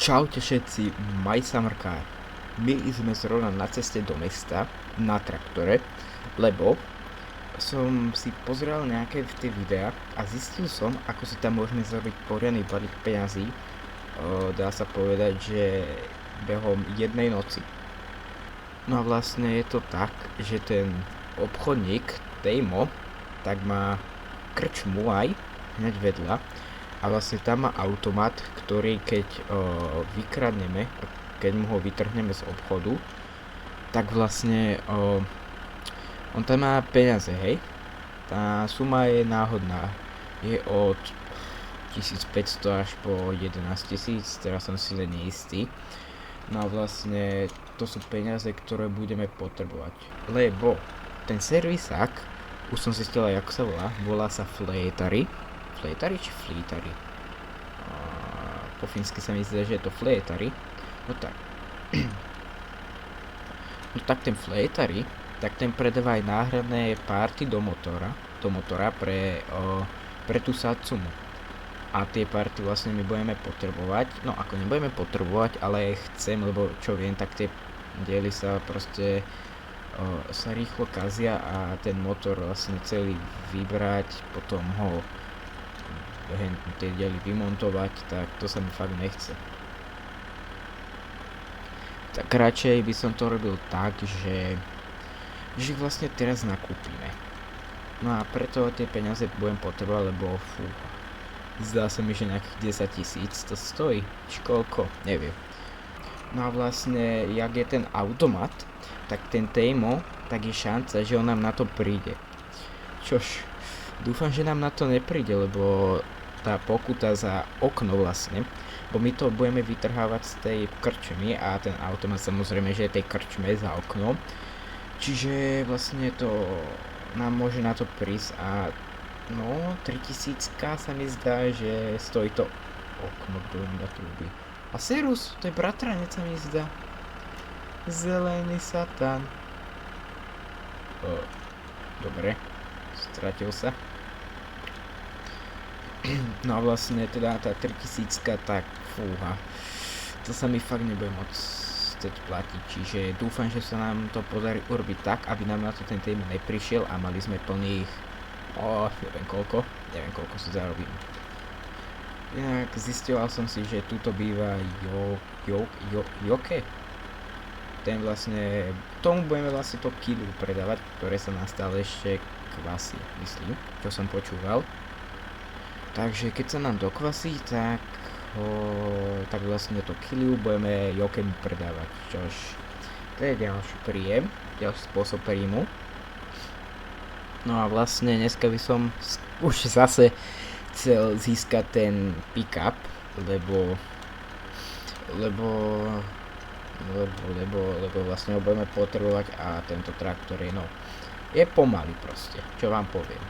Čaute všetci, My Summer Car. My sme zrovna na ceste do mesta na traktore, lebo som si pozrel nejaké tie videá a zistil som, ako si tam môžeme zarobiť poriadny balík peňazí. Dá sa povedať, že behom jednej noci. No a vlastne je to tak, že ten obchodník Tejmo tak má krčmu aj hneď vedľa. A vlastne tam má automat, ktorý keď vykradneme, keď mu ho vytrhneme z obchodu, tak vlastne on tam má peniaze, hej. Tá suma je náhodná. Je od 1500 až po 11 000, teraz som si len neistý. No a vlastne to sú peniaze, ktoré budeme potrebovať. Lebo ten servisák, už som zistil aj ako sa volá sa Flétari. Flétari či Flítari? Po fínsky sa mi zdá, že je to Flétari. No tak. No tak ten Flétari, tak ten predáva aj náhradné párty do motora pre tú Satsumu. A tie párty vlastne my budeme potrebovať, no ako nebudeme potrebovať, ale chcem, lebo čo viem, tak tie diely sa proste sa rýchlo kazia a ten motor vlastne celý vybrať, potom ho tie diely vymontovať, tak to sa mi fakt nechce. Tak radšej by som to robil tak, že vlastne teraz nakúpime. No a preto tie peniaze budem potrebovať, lebo zdá sa mi, že nejakých 10 000 to stojí, či koľko, neviem. No a vlastne, jak je ten automat, tak ten Tejmo, tak je šanca, že on nám na to príde. Čož, dúfam, že nám na to nepríde, lebo tá pokuta za okno vlastne, bo my to budeme vytrhávať z tej krčmy a ten automat samozrejme, že je tej krčme za oknom. Čiže vlastne to nám môže na to prísť a no 3000 sa mi zdá, že stojí to okno, ktoré na trúby. A Serus, to je bratranec sa mi zdá. Zelený satan. Dobre, stratil sa. No a vlastne teda tá 3000, tak fúha. To sa mi fakt nebude môcť platiť, čiže dúfam, že sa nám to podarí urobiť tak, aby nám na to ten tým neprišiel a mali sme plných, neviem koľko si zarobím. Inak zistoval som si, že tuto býva Joke. Ten vlastne, tomu budeme vlastne to kilu predávať, ktoré sa nám stále ešte kvasí, myslím, čo som počúval. Takže keď sa nám dokvasí, tak vlastne to kilu budeme Jokemu predávať, čož to je ďalší príjem, ďalší spôsob príjmu. No a vlastne dneska by som už zase chcel získať ten pick-up, lebo vlastne ho budeme potrebovať a tento traktor je pomalý proste, čo vám poviem.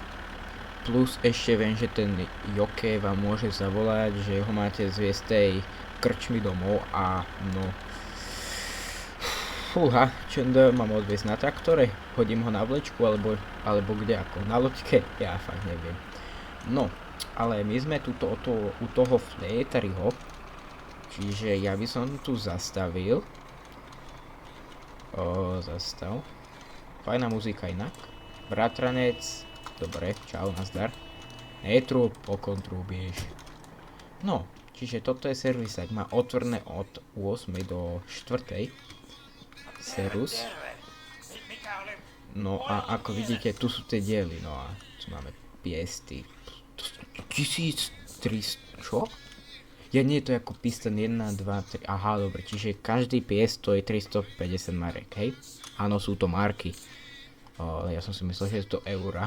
Plus ešte viem, že ten Joke vám môže zavolať, že ho máte zviesť tej krčmy domov a no fúha, čo mám odviesť na traktore? Hodím ho na vlečku alebo kde ako? Na loďke? Ja fakt neviem. No, ale my sme tuto u toho Flétariho, čiže ja by som tu zastavil. Zastav. Fajná muzika inak. Bratranec. Dobre, čau, nazdar. Netrúb, pokon trúbieš. No, čiže toto je servisák. Má otvorné od 8 do 4. Serus. No a ako vidíte, tu sú tie diely. No a tu máme piesty. 1300, čo? Ja nie, to je ako piston 1, 2, 3. Aha, dobre, čiže každý pies to je 350 marek, hej? Áno, sú to marky. Ja som si myslel, že je to eurá.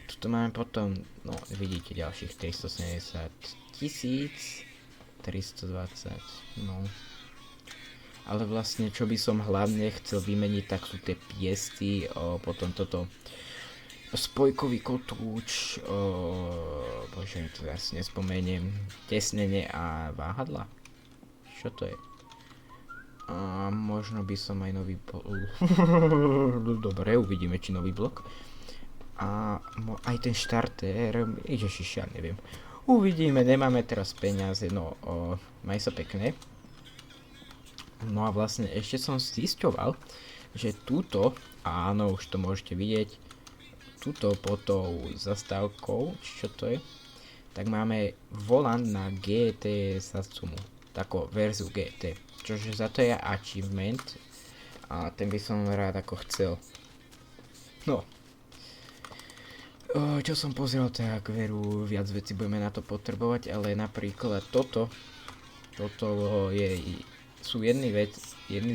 Tuto máme potom, no vidíte, ďalších 370 000, 320, no. Ale vlastne, čo by som hlavne chcel vymeniť, tak sú tie piesty, potom toto spojkový kotúč, bože, to asi nespomeniem, tesnenie a váhadla. Čo to je? A možno by som aj nový Dobre, uvidíme, či nový blok. A aj ten štartér, ježiši, ja neviem. Uvidíme, nemáme teraz peniaze, no, maj sa pekne. No a vlastne ešte som zisťoval, že túto, áno, už to môžete vidieť, túto pod tou zastávkou, čo to je, tak máme volant na GT Satsumu, takú verziu GT, čože za to je achievement a ten by som rád ako chcel. No, čo som pozrel, tak veru viac vecí budeme na to potrebovať, ale napríklad toto sú jedny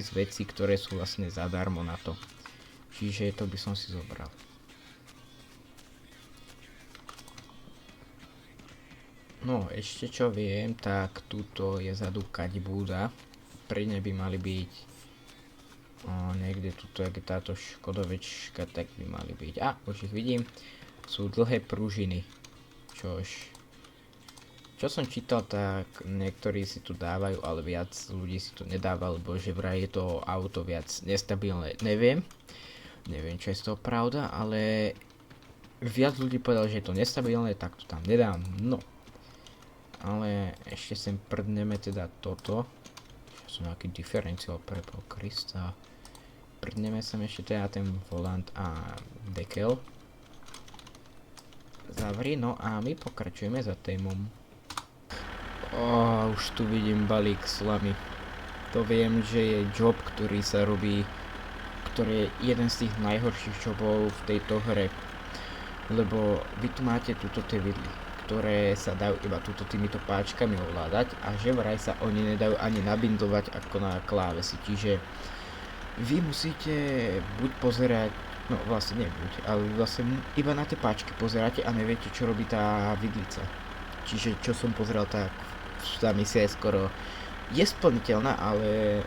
z vecí, ktoré sú vlastne zadarmo na to. Čiže to by som si zobral. No, ešte čo viem, tak tuto je zadu Kadibúda. Pri nej by mali byť niekde tuto, jak je táto škodovečka, tak by mali byť. A, už ich vidím. Sú dlhé pružiny. Čo som čítal, tak niektorí si tu dávajú, ale viac ľudí si tu nedáva, lebo že vraj je to auto viac nestabilné. Neviem, čo je z toho pravda, ale viac ľudí povedal, že je to nestabilné, tak to tam nedám. No. Ale ešte sem prdneme teda toto. Čo sú nejaký diferenciál pre Krista. Prdneme sem ešte teda ten volant a dekel. Zavri, no a my pokračujeme za témom. Už tu vidím balík slamy. To viem, že je job, ktorý sa robí, ktorý je jeden z tých najhorších jobov v tejto hre. Lebo vy tu máte túto tie vidly, ktoré sa dajú iba túto týmito páčkami ovládať a že vraj sa oni nedajú ani nabindovať ako na klávesi. Čiže vy musíte buď pozerať, no vlastne nebuď, ale vlastne iba na tie páčky pozeráte a neviete, čo robí tá vidlica. Čiže čo som pozeral, tak tá misia je skoro splniteľná, ale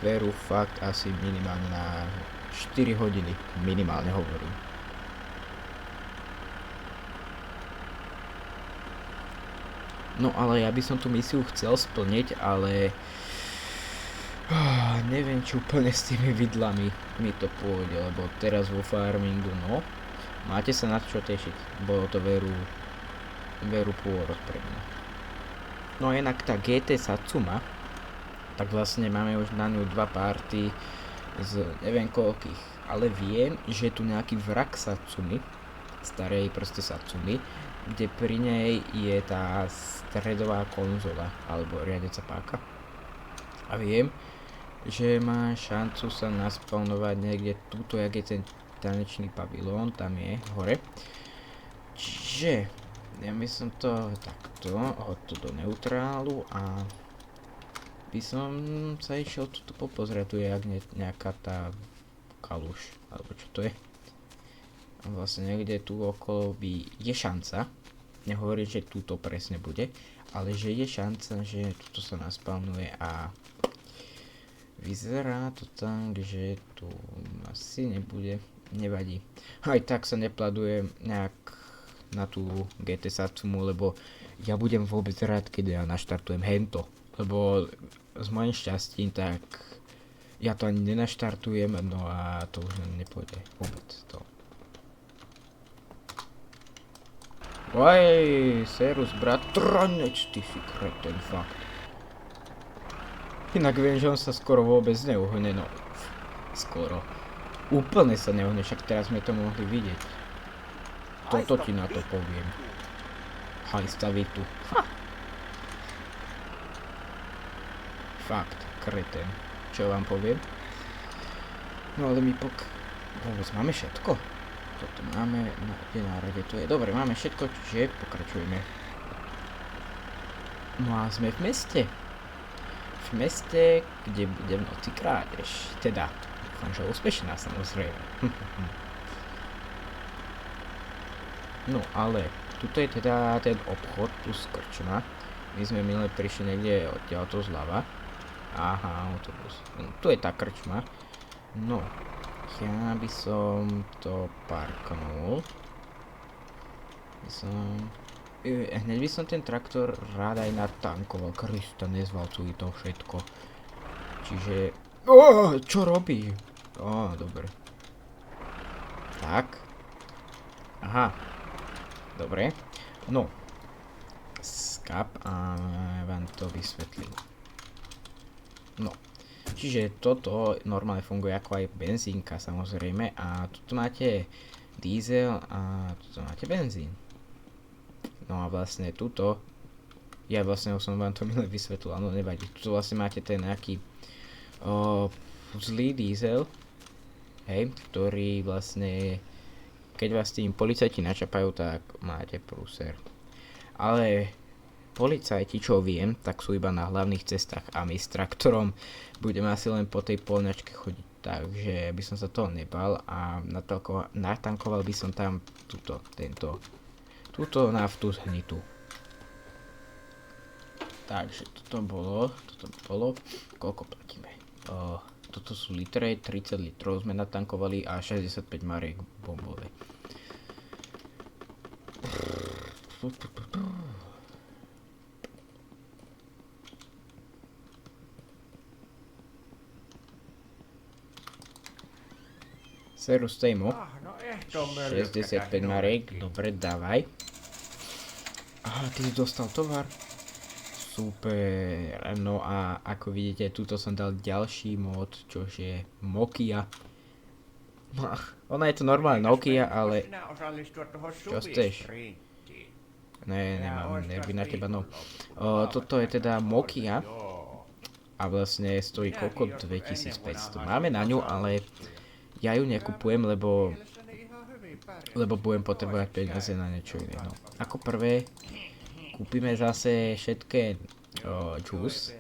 veru fakt asi minimálne na 4 hodiny, minimálne hovorím. No ale ja by som tú misiu chcel splniť, ale neviem, či úplne s tými vidlami mi to pôjde, lebo teraz vo farmingu, no, máte sa na čo tešiť, bolo to veru pôrod pre mňa. No a inak tá GT Satsuma, tak vlastne máme už na ňu 2 party z neviem koľkých, ale viem, že je tu nejaký vrak Satsumy, starej proste Satsumy, kde pri nej je tá stredová konzola, alebo riadeca páka. A viem, že má šancu sa naspawnovať niekde tuto, jak je ten tanečný pavilón, tam je, hore. Čiže ja by som to takto, hodil do neutrálu a by som sa išiel tuto popozrieť, tu je jak nejaká tá kaluš, alebo čo to je. A vlastne niekde tu okolo je šanca, nehovorím, že tuto presne bude, ale že je šanca, že tuto sa naspawnuje a vyzerá to tak, že tu asi nebude, nevadí. Aj tak sa nepladujem nejak na tú GT Satsumu, lebo ja budem vôbec rád, keď ja naštartujem hento. Lebo s mojím šťastím, tak ja to ani nenaštartujem, no a to už nepôjde vôbec to. Serus bratranec, ty si kreten, fakt. Inak viem, že on sa skoro vôbec neuhne, no. Skoro. Úplne sa neuhne, však teraz sme to mohli vidieť. Toto ti na to poviem. Hajstavitu. Fakt, kreten. Čo vám poviem? No ale my vôbec máme všetko. Toto máme, kde na rade to je. Dobre, máme všetko, čiže pokračujeme. No a sme v meste. V meste, kde bude v noci krádež. Teda, dúfam, že úspešná samozrejme. No ale, tuto je teda ten obchod plus krčma. My sme minule prišli niekde odtiaľto zľava. Aha, autobus. Tu je tá krčma. No, ja by som to parknul. Hneď by som ten traktor rád aj natankoval. Krista, nezvalcuj to všetko. Čiže... čo robí? Dobre. Tak. Aha. Dobre. No. kap a vám to vysvetlím. No, čiže toto normálne funguje ako aj benzínka samozrejme a tu máte diesel a tu máte benzín. No a vlastne tuto, ja vlastne som vám to milé vysvetlil, no nevadí, tu vlastne máte ten nejaký zlý diesel, hej, ktorý vlastne, keď vás tým policajti načapajú, tak máte prúser. Ale policajti, čo viem, tak sú iba na hlavných cestách a my s traktorom budeme asi len po tej polňačke chodiť, takže by som sa toho nebal a natankoval by som tam túto naftu zhnitú. Takže toto bolo, koľko platíme? Toto sú litre, 30 litrov sme natankovali a 65 mariek bombové. Serus Tejmo. 65 mariek, dobre, dávaj. Aha, ty si dostal tovar. Super, no a ako vidíte, tuto som dal ďalší mod, čož je Mokia. Ona je to normálna Nokia, ale čo chceš? Nemám nervy na teba, no. Toto je teda Mokia a vlastne stojí koľko? 2500. Máme na ňu, ale ja ju nekupujem, lebo budem potrebovať peniaze na niečo iné, no. Ako prvé kúpime zase všetké džús,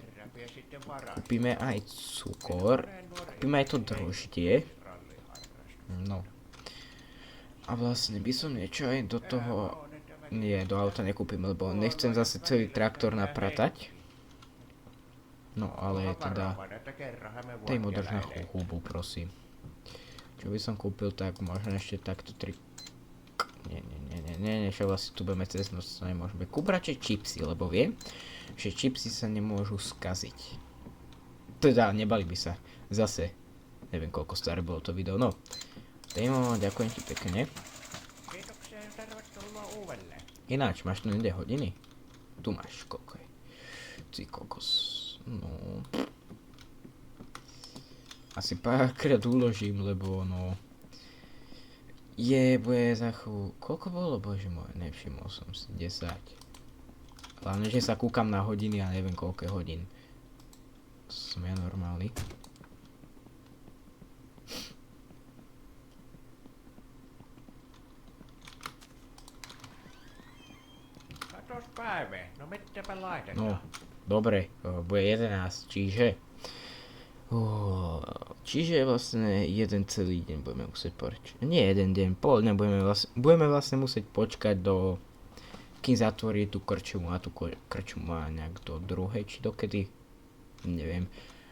kúpime aj cukor, kúpime aj to droždie, no. A vlastne by som niečo aj do toho, nie, do auta nekúpim, lebo nechcem zase celý traktor napratať. No ale teda, tej drž na hubu, prosím. Čo by som kúpil, tak možno ešte takto 3. Nie, však vlastne tu budeme cez noc, to nemôžeme. Kúp radšej čipsy, lebo viem, že čipsy sa nemôžu skaziť. Teda, nebali by sa. Zase, neviem koľko staré bolo to video, no. Tejmo, ďakujem ti pekne. Ináč, máš tu niekde hodiny? Tu máš, koľko je. Ty kokos, no. Asi párkrát uložím, lebo no. Bude za chvíľu. Koľko bolo, bože môj, nevšimol som si, 10. Hlavne, že sa kúkam na hodiny a neviem koľko je hodín. Som ja normálny. No, dobre, bude 11, čiže vlastne jeden celý deň budeme musieť počkať. Nie jeden deň, pol dňa budeme vlastne musieť počkať kým zatvorí tú krčmu a nejak do druhej, či dokedy, neviem.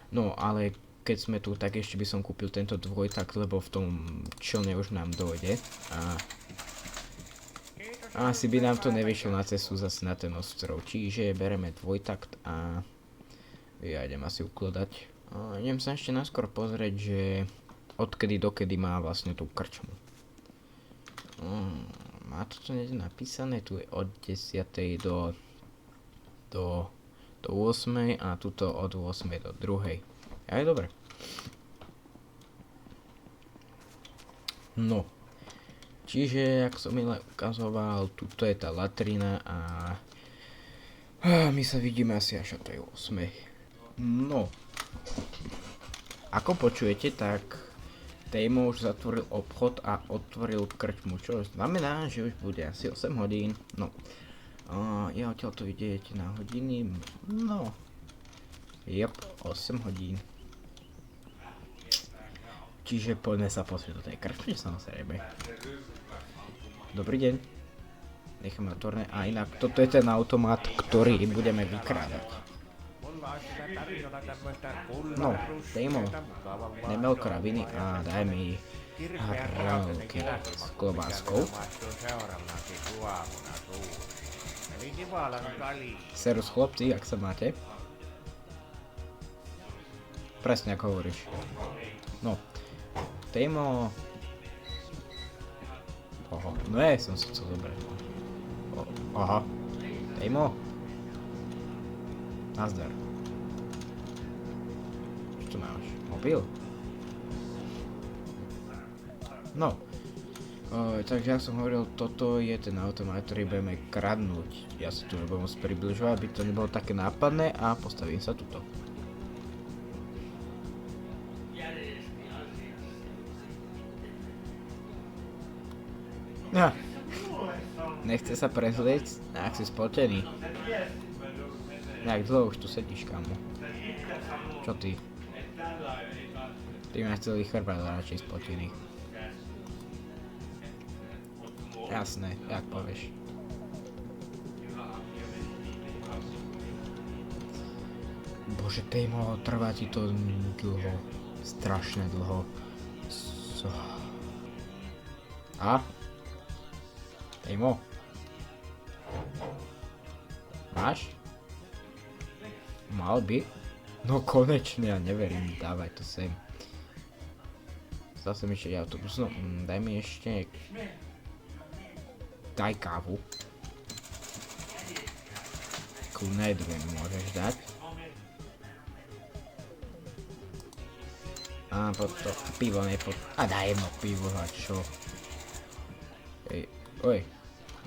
No ale keď sme tu, tak ešte by som kúpil tento dvojtakt, lebo v tom člne už nám dojde a asi by nám to nevyšiel na cestu zase na ten ostrov, čiže bereme dvojtakt a ja idem asi ukladať. Idem sa ešte naskôr pozrieť, že odkedy dokedy má vlastne tú krčmu. Má to tu niekde napísané, tu je od 10. do 8. a tuto od 8. do 2. Aj dobre. No. Čiže, jak som milé ukazoval, tuto je tá latrina a my sa vidíme asi až o tej 8. No. Ako počujete, tak Tejmo už zatvoril obchod a otvoril krčmu, čo znamená, že už bude asi 8 hodín. No, ja odtiaľ to vidíte na hodiny, no, 8 hodín. Čiže poďme sa pozrieť do tej krčmy, samozrejme. Dobrý deň. Necháme otvorené. A inak, toto je ten automat, ktorý budeme vykrádať. No, Tejmo, nemel kraviny a daj mi hranolky s klobáskou. Serus chlapci, jak sa máte? Presne ako hovoríš. No, Tejmo... Oho, no som si chcel zobrať. Aha, Tejmo, Nazdar. Čo tu máš? Mobil? No. Takže ja som hovoril, toto je ten automat, ktorý budeme kradnúť. Ja sa tu nebudem môcť približovať, aby to nebolo také nápadné a postavím sa tuto. Ja. Nechce sa prezlieť, ak si spotený. Jak dlho už tu sedíš, kamo? Čo ty? Ty máš celý chrbát radšej spotený. Jasné, jak povieš. Bože, Tejmo, trvá ti to dlho. Strašne dlho. A? Tejmo? Máš? Mal by? No konečne, ja neverím, dávaj to sem. Zase mi ešte autobus, no daj mi ešte... Daj kávu. Kľudne aj druhé mi môžeš dať. A potom pivo a daj jedno pivo, a čo? Oj.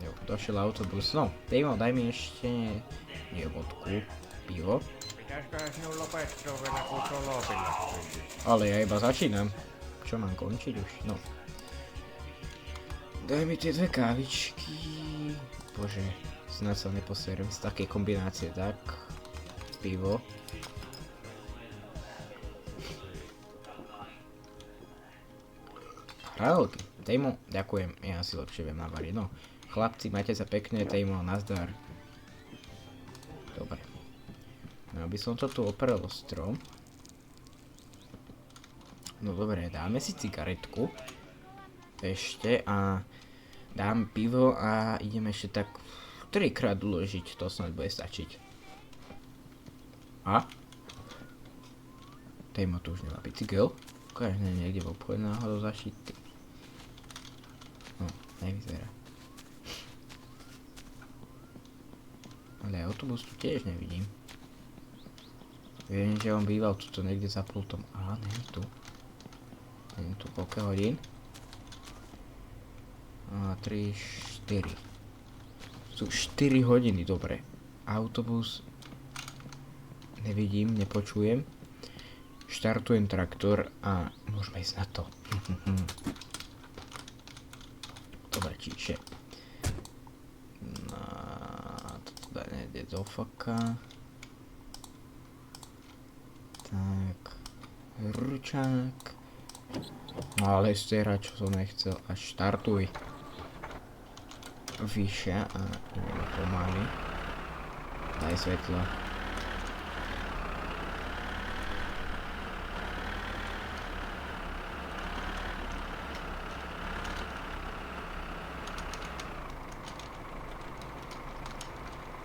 Jo, došiel autobus, no, Tejmo, daj mi ešte... Nie vodku, pivo. Ale ja iba začínam. Čo mám končiť už? No. Daj mi tie dve kávičky. Bože, snad sa neposerem z takej kombinácie, tak. Pivo. Hráľky. Tejmo, ďakujem, ja si lepšie viem navariť, no. Chlapci, majte sa pekne, Tejmo, nazdar. Dobre. No, aby som to tu oprel o strom. No dobre, dáme si cigaretku. Ešte a dám pivo a ideme ešte tak 3-krát uložiť, to snad bude stačiť. A? Tejmo tu už nemá bicykel. Ukáž, niekde v obchode náhodou zašitý. No, nevyzerá. Ale autobus tu tiež nevidím. Viem, že on býval tuto niekde za pultom. Á, nie tu. Nie tu koľko hodín? 3, 4. Sú 4 hodiny, dobre. Autobus nevidím, nepočujem. Štartujem traktor a môžeme ísť na to. Dobre, čiže toto dá nejde do faka. Tak, ručák. No ale stera, čo som nechcel, a štartuj. Vyššia a ideme pomaly. Daj svetlo.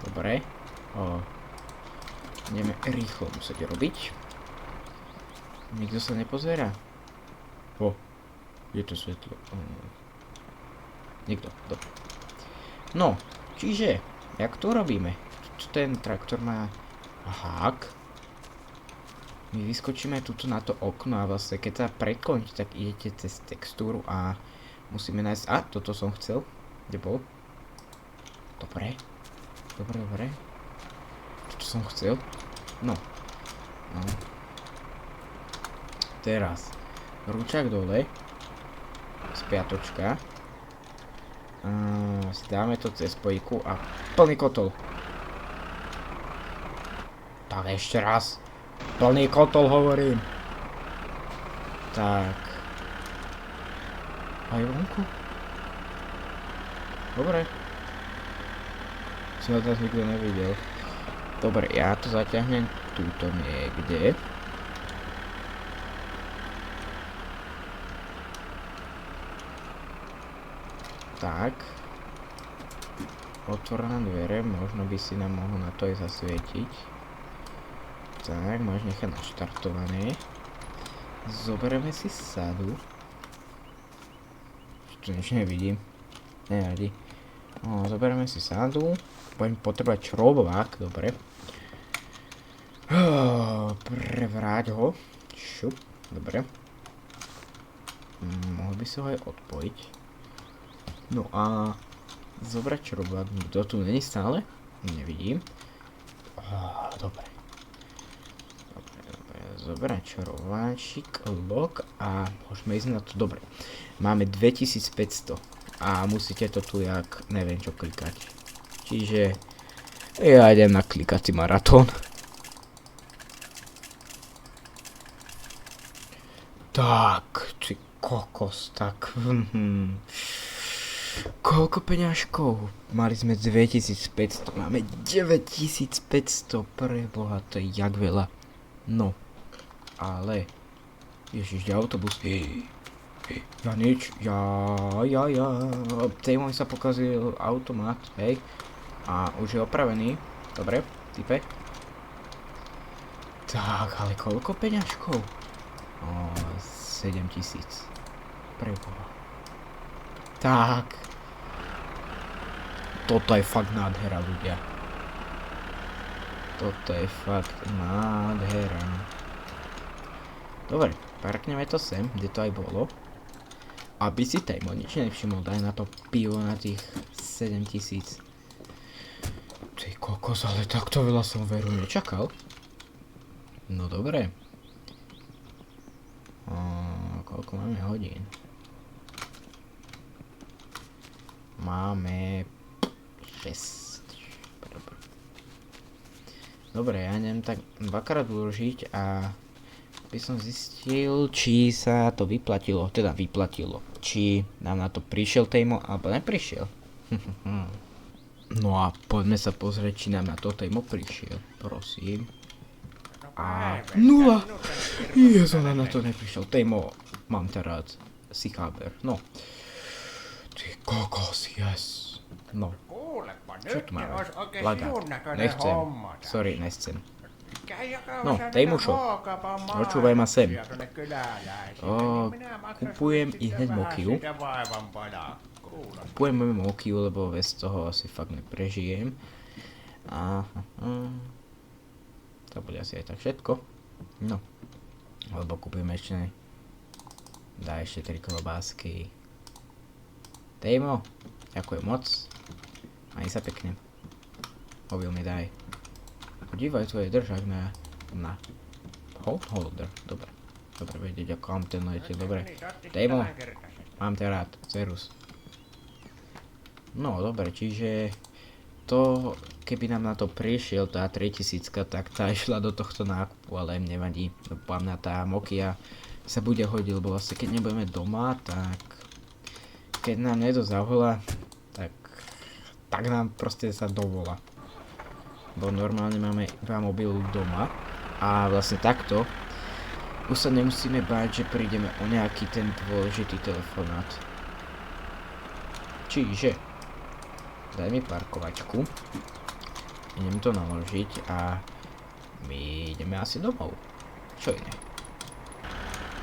Dobre. Ideme rýchlo musieť robiť. Nikto sa nepozerá. Je to svetlo. Nikto, dobre. No, čiže, jak to robíme? Ten traktor má hák. My vyskočíme tuto na to okno a vlastne keď sa prekončí, tak idete cez textúru a musíme nájsť... toto som chcel. Kde bol? Dobre. Dobre. Toto som chcel. No. Teraz. Ručák dole. Spiatočka. Dáme to cez spojku a plný kotol. Tak ešte raz. Plný kotol hovorím. Tak. Aj vonku. Dobre. Som to nikto nevidel. Dobre, ja to zaťahnem túto niekde. Tak. Otvorené dvere, možno by si nám mohol na to aj zasvietiť. Tak, máš nechať naštartované. Zoberieme si sadu. Tu nič nevidím. Nevadí. Zoberieme si sadu. Budem potrebovať šrobovák, dobre. Prevráť ho. Šup. Dobre. Mohol by som ho aj odpojiť. No a zobrať čarovák. Kto tu není stále? Nevidím. Dobre. Zobrať čarováčik, lock a môžeme ísť na to. Dobre. Máme 2500 a musíte to tu jak neviem čo klikať. Čiže ja idem na klikací maratón. Tak, ty kokos, tak. Koľko peňažkov? Mali sme 2500, máme 9500, preboha, to je jak veľa. No, ale, ježiš, kde autobus? Ja nič, tej môj sa pokazil automat, hej. A už je opravený, dobre, type. Tak, ale koľko peňažkov? 7000. Preboha. Tak. Toto je fakt nádhera, ľudia. Toto je fakt nádhera. Dobre, parkneme to sem, kde to aj bolo. Aby si Tejmo nič nevšimol, daj na to pivo na tých 7000. Ty kokos, ale takto veľa som veru nečakal. No dobre. Koľko máme hodín? Máme 6. Dobre, ja neviem tak dvakrát uložiť a by som zistil, či sa to vyplatilo. Teda vyplatilo. Či nám na to prišiel Tejmo, alebo neprišiel. No a poďme sa pozrieť, či nám na to Tejmo prišiel. Prosím. A 0! Jezu, na to neprišiel. Tejmo, mám ťa rád. Si cháber. No. Ty kokos, yes. No. Čo tu máme? Laga. Nechcem. Sorry, nechcem. No, Tejmušo. Počúvaj ma sem. Kupujem i hneď mokiu. Kupujem mokiu, lebo bez toho asi fakt neprežijem. To bude asi aj tak všetko. No. Alebo kúpim ešte. Daj ešte 3 klobásky. Tejmo, ďakujem moc. Maj sa pekne. Mobil mi daj. Podívaj, tu je držák na hold holder. Dobre. Dobre, vedieť, ako mám ten letel. Dobre. Tejmo, mám ťa rád. Cerus. No, dobre, čiže to, keby nám na to prišiel tá 3000, tak tá išla do tohto nákupu, ale nevadí. Dopám na tá mokia sa bude hodiť, lebo vlastne keď nebudeme doma, tak keď nám niekto zavolá, tak nám proste sa dovolá. Bo normálne máme iba mobil doma a vlastne takto už sa nemusíme báť, že prídeme o nejaký ten dôležitý telefonát. Čiže daj mi parkovačku, idem to naložiť a my ideme asi domov. Čo iné?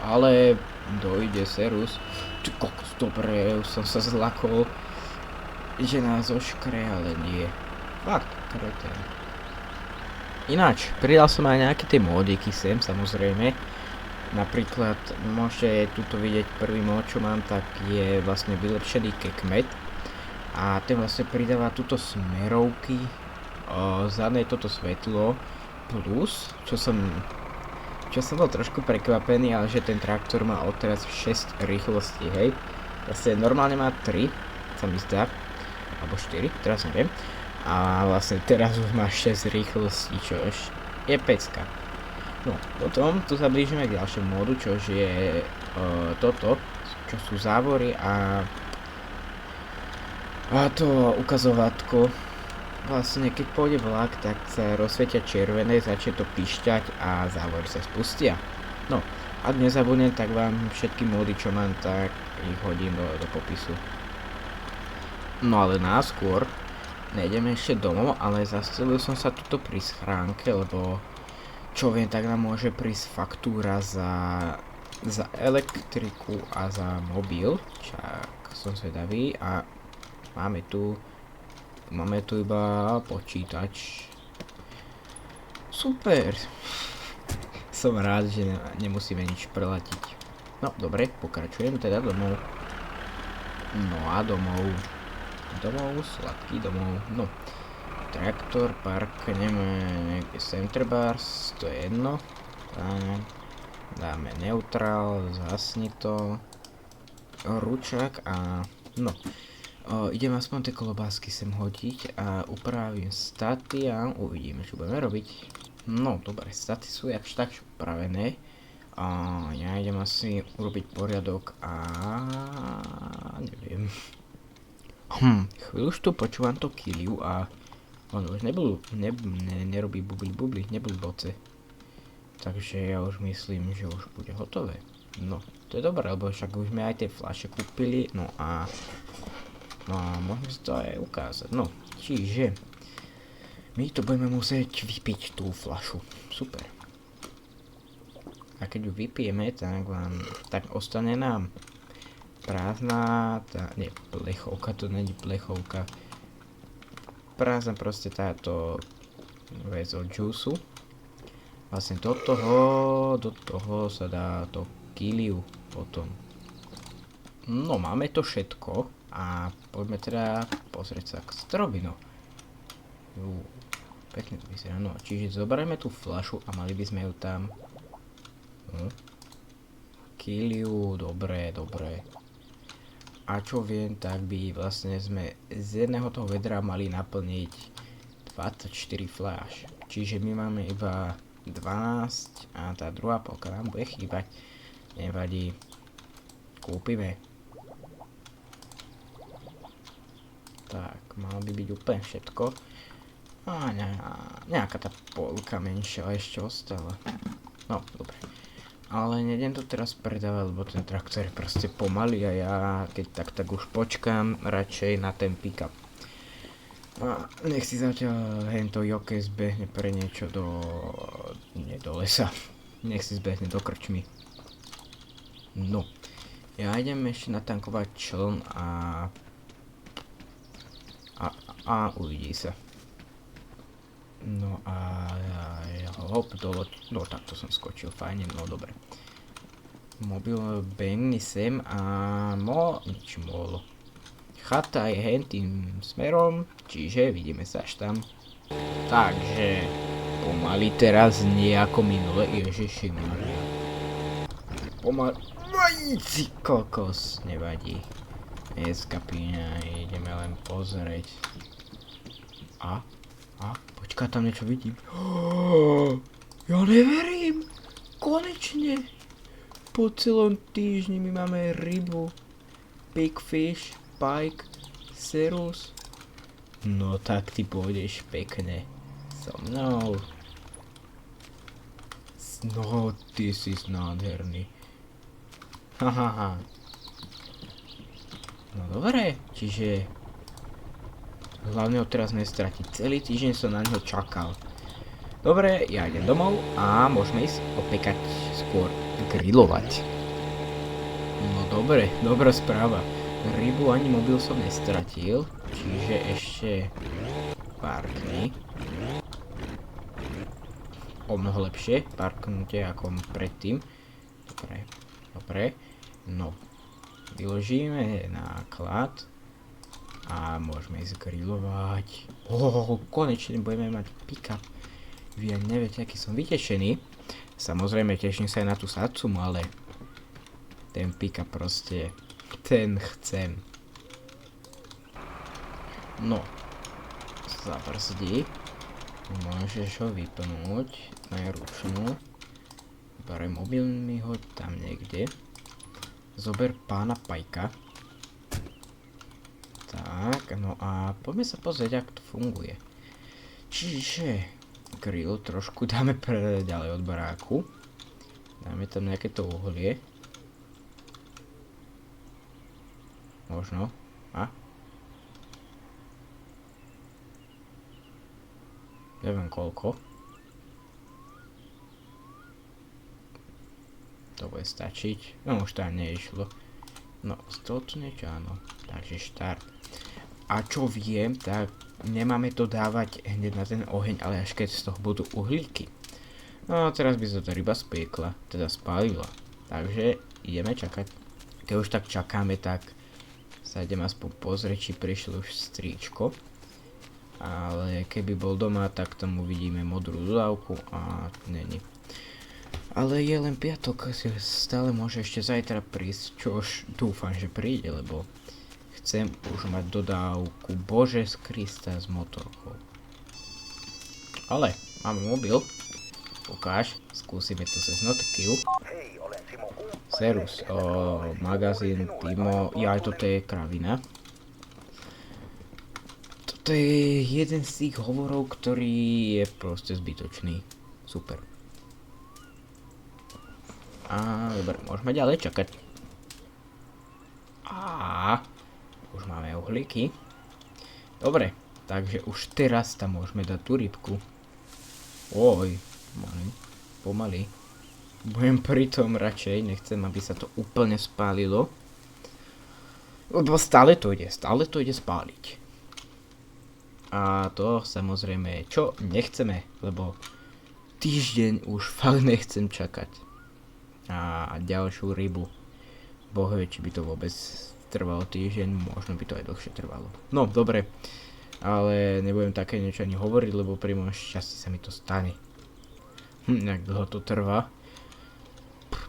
Ale dojde Serus. Ty kokos, dobre, už som sa zlakol, že nás oškre, ale nie. Fakt, kreten. Ináč, pridal som aj nejaké tie módiky sem, samozrejme. Napríklad, môžete tuto vidieť prvý mód, čo mám, tak je vlastne vylepšený kekmet. A ten vlastne pridáva túto smerovky, zadné toto svetlo, plus, čo som bol trošku prekvapený, ale že ten traktor má odteraz 6 rýchlostí, hej. Vlastne normálne má 3, sa mi zdá, alebo 4, teraz neviem. A vlastne teraz už má 6 rýchlostí, čo je pecka. No, potom tu sa blížime k ďalšiemu módu, čož je toto, čo sú závory a to ukazovatko. Vlastne keď pôjde vlak, tak sa rozsvietia červené, začne to pišťať a závory sa spustia. No, ak nezabudnem, tak vám všetky módy, čo mám, tak ich hodím do popisu. No ale náskôr nejdeme ešte domov, ale zastavil som sa tuto pri schránke, lebo čo viem, tak nám môže prísť faktúra za elektriku a za mobil. Čak, som zvedavý a máme tu iba počítač. super. Som rád, že nemusíme nič prelatiť. No, dobre, pokračujem teda domov. No a domov. Domov, sladký domov. No, traktor parkneme niekde sem trebárs, to je jedno. Dáme neutrál, zhasni to. Ručák a no. Idem aspoň tie kolobásky sem hodiť a upravím staty a uvidíme, čo budeme robiť. No, dobre, staty sú jakž tak upravené. Ja idem asi urobiť poriadok a neviem. Chvíľu už tu počúvam to Kiliu a on už nerobí bubli, nebudú boce. Takže ja už myslím, že už bude hotové. No, to je dobré, lebo však už sme aj tie fľaše kúpili, no a môžeme si to aj ukázať. No, čiže my to budeme musieť vypiť tú fľašu. Super. A keď ju vypijeme, tak ostane nám prázdna, plechovka, to není plechovka. Prázdna proste táto vec od džúsu. Vlastne do toho sa dá to Kiliu potom. No, máme to všetko a poďme teda pozrieť sa k strobi, no. Pekne to vyzerá, no. Čiže zoberieme tú fľašu a mali by sme ju tam. Kiliu, dobre. A čo viem, tak by vlastne sme z jedného toho vedra mali naplniť 24 fľaš. Čiže my máme iba 12 a tá druhá polka nám bude chýbať. Nevadí. Kúpime. Tak, malo by byť úplne všetko. A nejaká tá polka menšia ešte ostala. No, dobre. Ale nejdem to teraz predávať, lebo ten traktor je proste pomalý a ja keď tak už počkám radšej na ten pick-up. A nech si zatiaľ hento Joke zbehne pre niečo nie do lesa. Nech si zbehne do krčmy. No. Ja idem ešte natankovať čln a uvidí sa. No a hop do loď. No takto som skočil, fajne, no dobre. Mobil bangni sem a nič molo. Chata je hentým smerom, čiže vidíme sa až tam. Takže pomaly teraz nie ako minule, ježišimaria. Vajci kokos, nevadí. Eskapíňa, ideme len pozrieť. Počká, tam niečo vidím. Ja neverím, konečne. Po celom týždni my máme rybu, pigfish, pike, serus. No tak ty pôjdeš pekne so mnou. No, ty si nádherný. Hahaha. No dobre, čiže hlavne ho teraz nestratiť. Celý týždeň som na neho čakal. Dobre, ja idem domov a môžeme ísť opekať skôr grilovať. No dobre, dobrá správa. Rybu ani mobil som nestratil, čiže ešte pár dní. O mnoho lepšie parknutie ako predtým. Dobre. No, vyložíme náklad a môžeme ísť grilovať. Konečne budeme mať pick-up. Vy ani neviete, aký som vytešený. Samozrejme, teším sa aj na tú Satsumu, ale ten pick-up proste, ten chcem. No, zabrzdi. Môžeš ho vypnúť na ručnú. Bare mobil mi ho tam niekde. Zober pána Pajka. Tak, no a poďme sa pozrieť, ako to funguje. Čiže grill trošku dáme ďalej od baráku. Dáme tam nejaké to uhlie. Možno. Neviem koľko. To bude stačiť. No už tam neišlo. No, z toho tu niečo áno. Takže štart. A čo viem, tak nemáme to dávať hneď na ten oheň, ale až keď z toho budú uhlíky. No a teraz by sa to ryba spiekla, teda spálila. Takže ideme čakať. Keď už tak čakáme, tak sa idem aspoň pozrieť, či prišlo už stríčko. Ale keby bol doma, tak tam uvidíme modrú dodávku a není. Ale je len piatok, stále môže ešte zajtra prísť, čo už dúfam, že príde, lebo chcem už mať dodávku Bože z Krista s motorkou. Ale máme mobil. Ukáž, skúsime to cez notikiu. Serus, magazín, Timo, aj toto je kravina. Toto je jeden z tých hovorov, ktorý je proste zbytočný. Super. A dobre, môžeme ďalej čakať. A už máme uhlíky. Dobre, takže už teraz tam môžeme dať tú rybku. Oj, pomaly. Budem pri tom radšej, nechcem, aby sa to úplne spálilo. Lebo stále to ide spáliť. A to samozrejme, čo nechceme, lebo týždeň už fakt nechcem čakať. A ďalšiu rybu. Boh vie, či by to vôbec trvalo týždeň, možno by to aj dlhšie trvalo. No, dobre. Ale nebudem také niečo ani hovoriť, lebo pri môjom šťastí sa mi to stane. Jak dlho to trvá.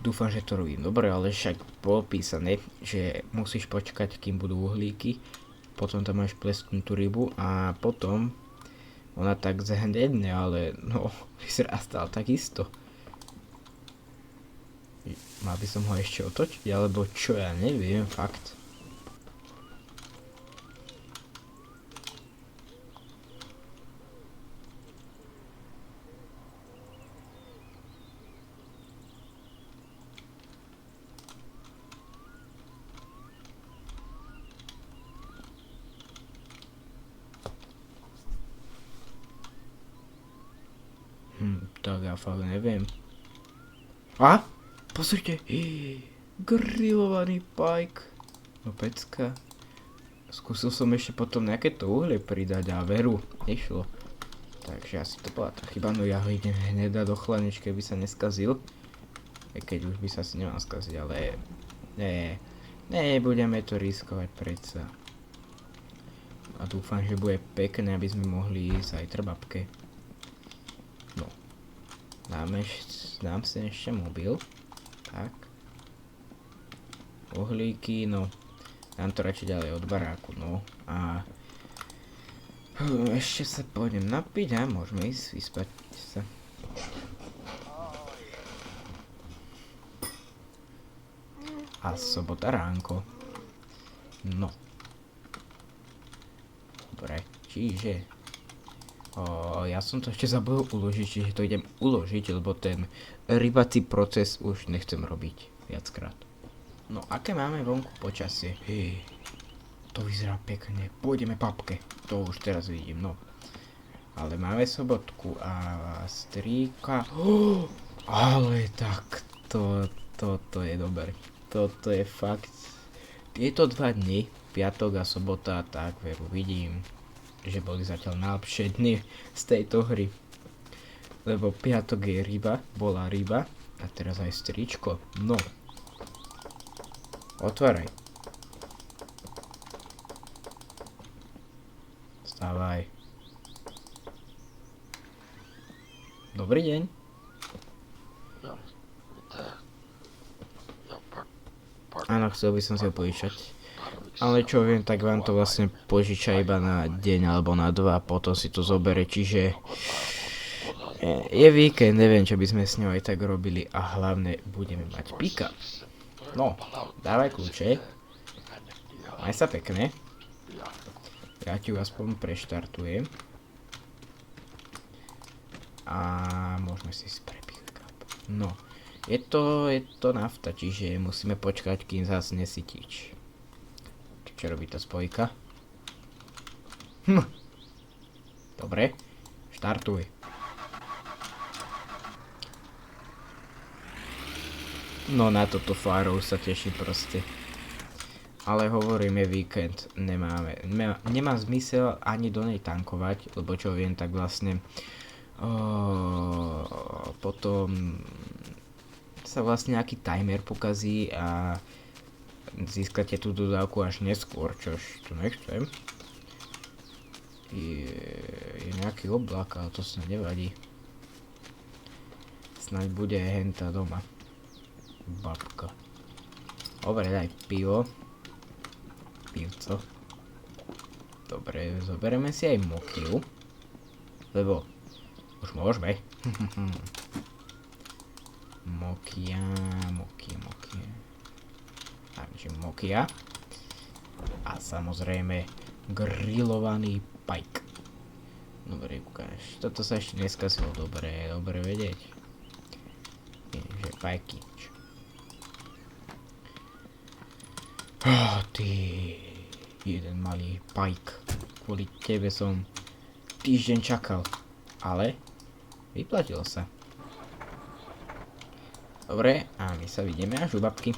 Dúfam, že to robím dobre, ale však bolo písané, že musíš počkať, kým budú uhlíky. Potom tam máš plesknutú rybu a potom ona tak zahnedne, ale no, vyzerá stále takisto. Mal by som ho ešte otočiť, alebo čo, ja neviem, fakt. Tak ja fakt neviem. A? Pozrite, grillovaný pike. No pecka. Skúsil som ešte potom nejaké to uhlie pridať a veru, nešlo. Takže asi to bola tá chyba, no ja ho idem hneď dať do chladničky, aby sa neskazil. Keď už by sa si nemal skaziť, ale budeme to riskovať predsa. A dúfam, že bude pekné, aby sme mohli ísť aj babke. No. Dám si ešte mobil. Tak. Uhlíky, no. Dám to radšej ďalej od baráku, no. A ešte sa pôjdem napiť a môžeme ísť vyspať sa. A sobota ránko. No. Dobre, čiže ja som to ešte zabudol uložiť, čiže to idem uložiť, lebo ten rybací proces už nechcem robiť viackrát. No, aké máme vonku počasie? To vyzerá pekne. Pôjdeme papke. To už teraz vidím, no. Ale máme sobotku a strýka. Ale tak toto je dobre. Toto je fakt. Tieto 2 dni, piatok a sobota, tak veru vidím, že boli zatiaľ najlepšie dni z tejto hry. Lebo piatok je ryba, bola ryba a teraz aj stričko. No. Otváraj. Stávaj. Dobrý deň. Áno, chcel by som si ho požičať. Ale čo viem, tak vám to vlastne požiča iba na deň alebo na 2, potom si to zobere, čiže je víkend, neviem, čo by sme s ňou aj tak robili a hlavne budeme mať pick-up. No, dávaj kľúče. Maj sa pekne. Ja ti ju aspoň preštartujem. A môžeme si pick-up. No, je to nafta, čiže musíme počkať, kým zase nesytíč. Čo robí tá spojka? Dobre, štartuj. No na toto fárov sa teším proste. Ale hovorím, je víkend, nemá zmysel ani do nej tankovať, lebo čo viem, tak vlastne potom sa vlastne nejaký timer pokazí a získate tú dodávku až neskôr, čož tu nechcem. Je nejaký oblak, ale to sa nevadí. Snaď bude henta doma. Babka. Dobre, daj pivo. Pivco. Dobre, zoberieme si aj mokiu. Lebo už môžeme. Mokia. Takže mokia. A samozrejme grillovaný pajk. Dobre, ukáž. Toto sa ešte neskazilo. Dobre vedieť. Je pajkič. Ty jeden malý pajk. Kvôli tebe som týždeň čakal. Ale vyplatilo sa. Dobre, a my sa vidíme až u babky.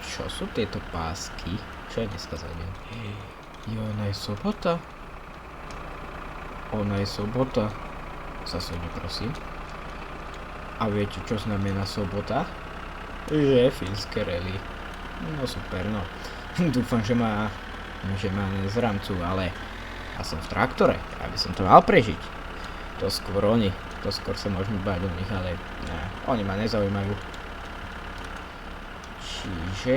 Čo sú tieto pásky? Čo je dneska za deň? Ona je sobota. Zasudne, prosím. A viete, čo znamená sobota? Že fínske rally. No super, no. Dúfam, že ma nezramcú, ale ja som v traktore, aby som to mal prežiť. To skôr sa môžeme báť o nich, ale oni ma nezaujímajú. Čiže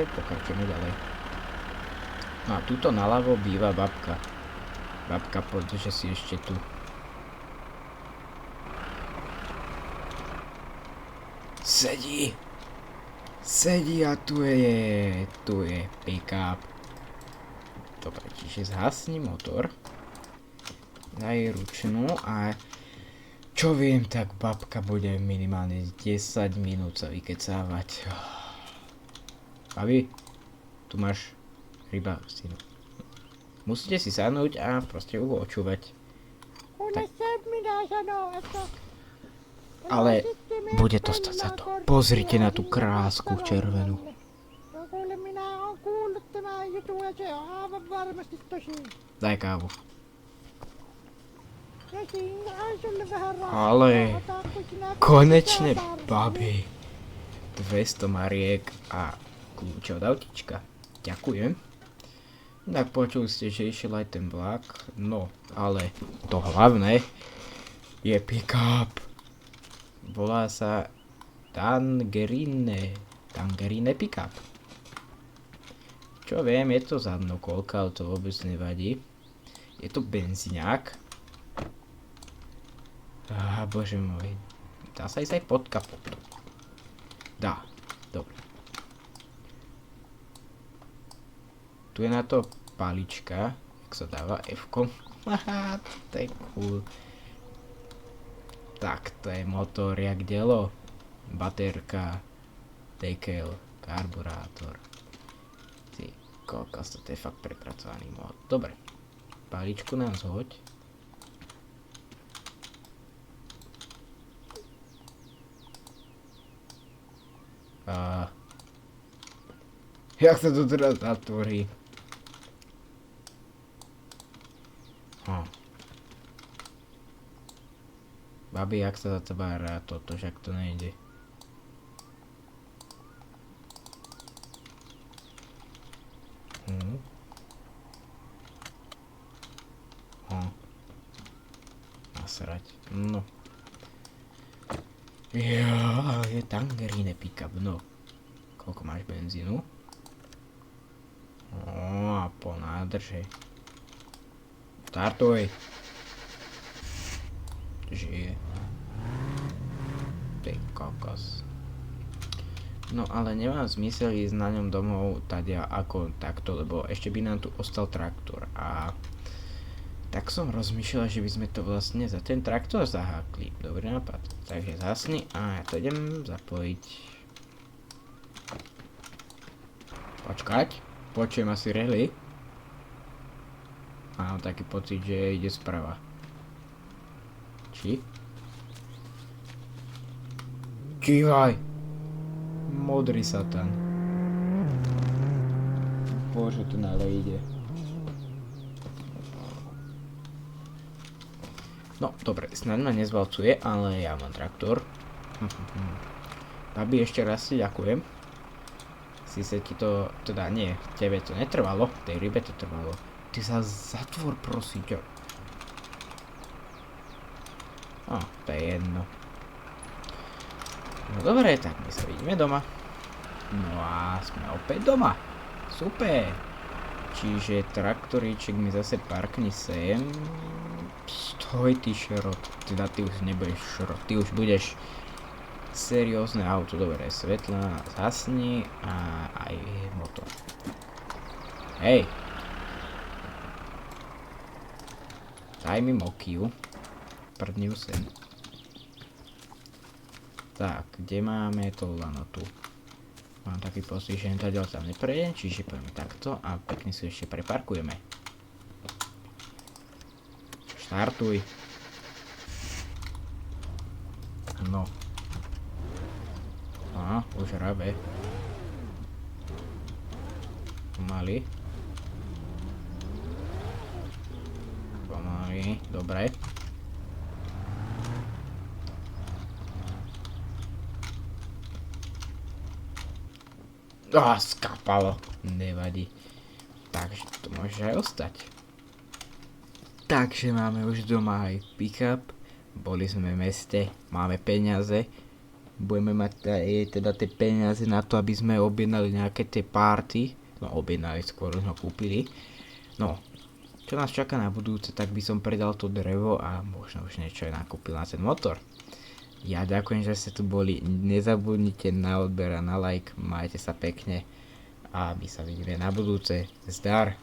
pokračujeme ďalej. No a tuto naľavo býva babka. Babka, poďže si ešte tu. Sedí a tu je pick-up. Dobre, čiže zhasni motor. Daj ručnú a čo viem, tak babka bude minimálne 10 minút sa vykecávať. Babi, tu máš ryba, synu. Musíte si sadnúť a proste ju očúvať. Ale bude to stať za to. Pozrite na tú krásku červenú. Daj kávu. Ale konečne, babi. 200 mariek a kľúče od autička. Ďakujem. Tak počuli ste, že išiel aj ten vlak. No, ale to hlavné je pick-up. Volá sa Tangerine pick-up. Čo viem, je to zadnokolka, ale to vôbec nevadí. Je to benzíňák. Bože môj. Dá sa ísť aj pod kapotu. Dá. Dobre. Tu je na to palička, jak sa dáva F-kom. Haha, to je cool. Tak, to je motor jak delo. Baterka, dekel, karburátor. Ty kokos, to je fakt prepracovaný mod. Dobre. Paličku nám zhoď. Jak sa to teraz zatvorí? Babi, jak sa zatvára toto, však to nejde. Nasrať. No. Je Tangerine pick-up, no. Koľko máš benzínu? A po nádrže. Startuj. Žije. Ty kokos. No ale nemá zmysel ísť na ňom domov tadia ako takto, lebo ešte by nám tu ostal traktor a tak som rozmýšľal, že by sme to vlastne za ten traktor zahákli. Dobrý nápad. Takže zasni a ja to idem zapojiť. Počkať. Počujem asi rally. Mám taký pocit, že ide sprava. Či? Kývaj. Modrý satan. Bože, to ale ide. No, dobre, snáď ma nezvalcuje, ale ja mám traktor. Babi, ešte raz ti ďakujem. Sice ti to, teda nie, tebe to netrvalo, tej rybe to trvalo. Ty sa zatvor, prosím ťa. To je jedno. No dobre, tak my sa vidíme doma. No a sme opäť doma. Super. Čiže traktoríček mi zase parkni sem. Stoj, ty šrot. Teda ty už nebudeš šrot. Ty už budeš seriózne auto. Dobre, svetla zhasni a aj motor. Hej. Daj mi mokiu. Prdni ju sem. Tak, kde máme to lano tu? Mám taký pocit, že ďalej tam neprejdem, čiže poďme takto a pekne si ešte preparkujeme. Štartuj. No. Už hrabe. Pomaly. Pomaly, dobre. Skapalo. Nevadí. Takže to môže aj ostať. Takže máme už doma aj pick-up. Boli sme v meste. Máme peniaze. Budeme mať teda tie peniaze na to, aby sme objednali nejaké tie party. No objednali, skôr už ho kúpili. No, čo nás čaká na budúce, tak by som predal to drevo a možno už niečo aj nakúpil na ten motor. Ja ďakujem, že ste tu boli. Nezabudnite na odber a na like. Majte sa pekne. A my sa vidíme na budúce. Zdar!